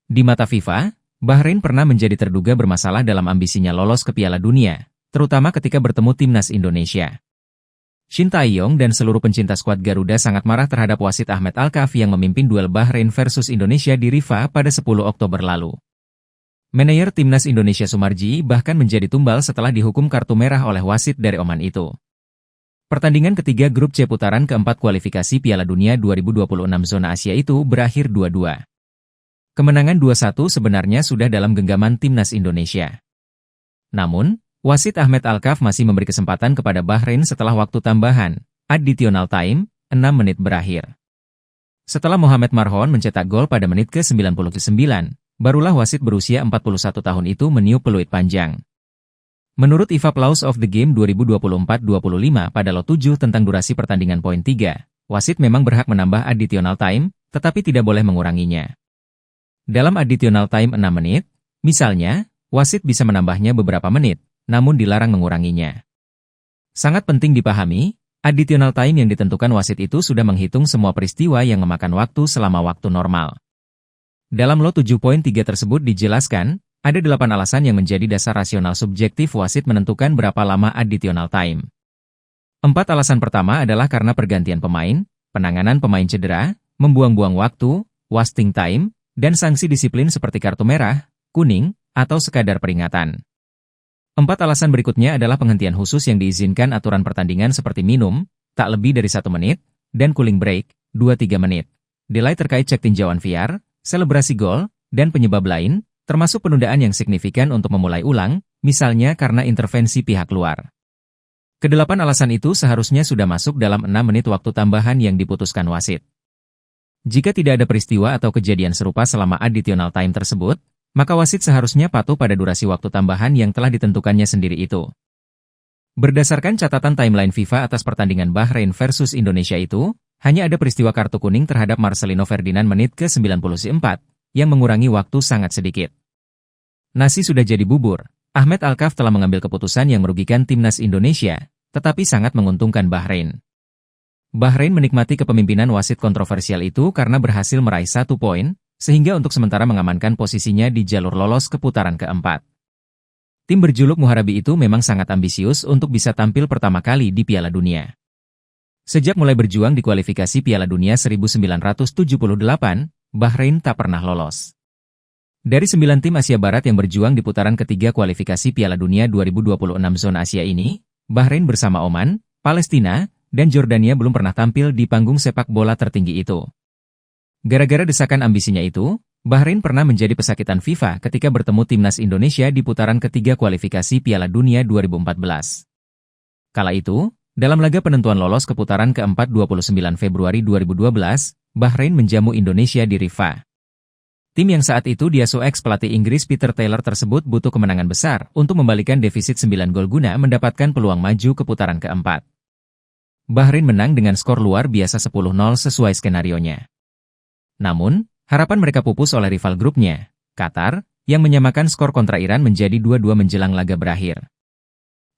Di mata FIFA, Bahrain pernah menjadi terduga bermasalah dalam ambisinya lolos ke Piala Dunia, terutama ketika bertemu timnas Indonesia. Shin Tae-yong dan seluruh pencinta skuad Garuda sangat marah terhadap wasit Ahmed Alkaf yang memimpin duel Bahrain versus Indonesia di Rifa pada 10 Oktober lalu. Manajer timnas Indonesia Sumarji bahkan menjadi tumbal setelah dihukum kartu merah oleh wasit dari Oman itu. Pertandingan ketiga grup C putaran keempat kualifikasi Piala Dunia 2026 zona Asia itu berakhir 2-2. Kemenangan 2-1 sebenarnya sudah dalam genggaman timnas Indonesia. Namun, wasit Ahmed Alkaf masih memberi kesempatan kepada Bahrain setelah waktu tambahan, additional time, 6 menit berakhir. Setelah Mohamed Marhon mencetak gol pada menit ke-99, barulah wasit berusia 41 tahun itu meniup peluit panjang. Menurut IFA Plaus of the Game 2024-25 pada lot 7 tentang durasi pertandingan poin 3, wasit memang berhak menambah additional time, tetapi tidak boleh menguranginya. Dalam additional time 6 menit, misalnya, wasit bisa menambahnya beberapa menit, namun dilarang menguranginya. Sangat penting dipahami, additional time yang ditentukan wasit itu sudah menghitung semua peristiwa yang memakan waktu selama waktu normal. Dalam lot 7.3 tersebut dijelaskan, ada 8 alasan yang menjadi dasar rasional subjektif wasit menentukan berapa lama additional time. 4 alasan pertama adalah karena pergantian pemain, penanganan pemain cedera, membuang-buang waktu, wasting time, dan sanksi disiplin seperti kartu merah, kuning, atau sekadar peringatan. 4 alasan berikutnya adalah penghentian khusus yang diizinkan aturan pertandingan seperti minum, tak lebih dari 1 menit, dan cooling break, 2-3 menit. Delay terkait cek tinjauan VAR, selebrasi gol, dan penyebab lain, termasuk penundaan yang signifikan untuk memulai ulang, misalnya karena intervensi pihak luar. Kedelapan alasan itu seharusnya sudah masuk dalam 6 menit waktu tambahan yang diputuskan wasit. Jika tidak ada peristiwa atau kejadian serupa selama additional time tersebut, maka wasit seharusnya patuh pada durasi waktu tambahan yang telah ditentukannya sendiri itu. Berdasarkan catatan timeline FIFA atas pertandingan Bahrain versus Indonesia itu, hanya ada peristiwa kartu kuning terhadap Marcelino Ferdinand menit ke-94, yang mengurangi waktu sangat sedikit. Nasi sudah jadi bubur, Ahmed Alkaf telah mengambil keputusan yang merugikan timnas Indonesia, tetapi sangat menguntungkan Bahrain. Bahrain menikmati kepemimpinan wasit kontroversial itu karena berhasil meraih 1 poin, sehingga untuk sementara mengamankan posisinya di jalur lolos ke putaran keempat. Tim berjuluk Muharabi itu memang sangat ambisius untuk bisa tampil pertama kali di Piala Dunia. Sejak mulai berjuang di kualifikasi Piala Dunia 1978, Bahrain tak pernah lolos. Dari 9 tim Asia Barat yang berjuang di putaran ketiga kualifikasi Piala Dunia 2026 zona Asia ini, Bahrain bersama Oman, Palestina, dan Jordania belum pernah tampil di panggung sepak bola tertinggi itu. Gara-gara desakan ambisinya itu, Bahrain pernah menjadi pesakitan FIFA ketika bertemu timnas Indonesia di putaran ketiga kualifikasi Piala Dunia 2014. Kala itu, dalam laga penentuan lolos ke putaran keempat 29 Februari 2012, Bahrain menjamu Indonesia di Rifa. Tim yang saat itu diasuh ex-pelatih Inggris Peter Taylor tersebut butuh kemenangan besar untuk membalikan defisit 9 gol guna mendapatkan peluang maju ke putaran keempat. Bahrain menang dengan skor luar biasa 10-0 sesuai skenarionya. Namun, harapan mereka pupus oleh rival grupnya, Qatar, yang menyamakan skor kontra Iran menjadi 2-2 menjelang laga berakhir.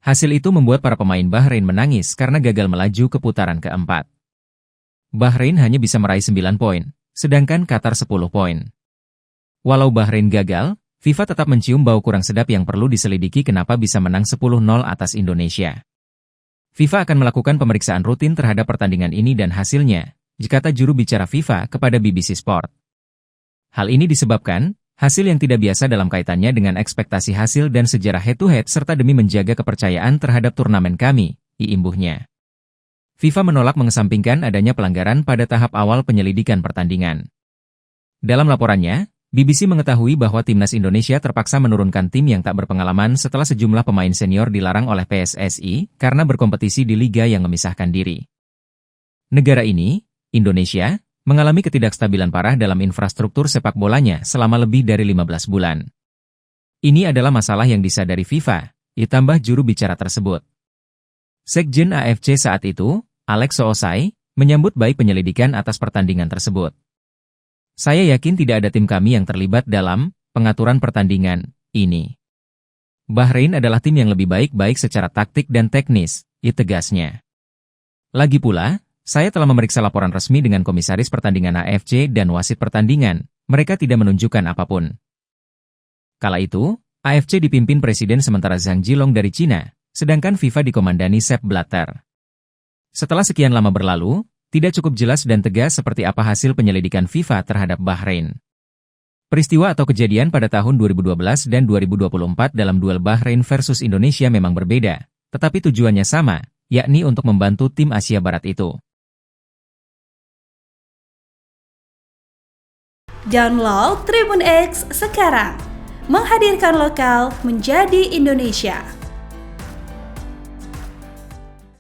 Hasil itu membuat para pemain Bahrain menangis karena gagal melaju ke putaran keempat. Bahrain hanya bisa meraih 9 poin, sedangkan Qatar 10 poin. Walau Bahrain gagal, FIFA tetap mencium bau kurang sedap yang perlu diselidiki kenapa bisa menang 10-0 atas Indonesia. FIFA akan melakukan pemeriksaan rutin terhadap pertandingan ini dan hasilnya, kata juru bicara FIFA kepada BBC Sport. Hal ini disebabkan, hasil yang tidak biasa dalam kaitannya dengan ekspektasi hasil dan sejarah head-to-head serta demi menjaga kepercayaan terhadap turnamen kami, imbuhnya. FIFA menolak mengesampingkan adanya pelanggaran pada tahap awal penyelidikan pertandingan. Dalam laporannya, BBC mengetahui bahwa timnas Indonesia terpaksa menurunkan tim yang tak berpengalaman setelah sejumlah pemain senior dilarang oleh PSSI karena berkompetisi di liga yang memisahkan diri. Negara ini, Indonesia, mengalami ketidakstabilan parah dalam infrastruktur sepak bolanya selama lebih dari 15 bulan. Ini adalah masalah yang disadari FIFA, ditambah juru bicara tersebut. Sekjen AFC saat itu, Alex Soosai, menyambut baik penyelidikan atas pertandingan tersebut. Saya yakin tidak ada tim kami yang terlibat dalam pengaturan pertandingan ini. Bahrain adalah tim yang lebih baik secara taktik dan teknis, tegasnya. Lagi pula, saya telah memeriksa laporan resmi dengan komisaris pertandingan AFC dan wasit pertandingan, mereka tidak menunjukkan apapun. Kala itu, AFC dipimpin Presiden sementara Zhang Jilong dari Cina, sedangkan FIFA dikomandani Sepp Blatter. Setelah sekian lama berlalu, tidak cukup jelas dan tegas seperti apa hasil penyelidikan FIFA terhadap Bahrain. Peristiwa atau kejadian pada tahun 2012 dan 2024 dalam duel Bahrain versus Indonesia memang berbeda, tetapi tujuannya sama, yakni untuk membantu tim Asia Barat itu. Download Tribun X sekarang, menghadirkan lokal menjadi Indonesia.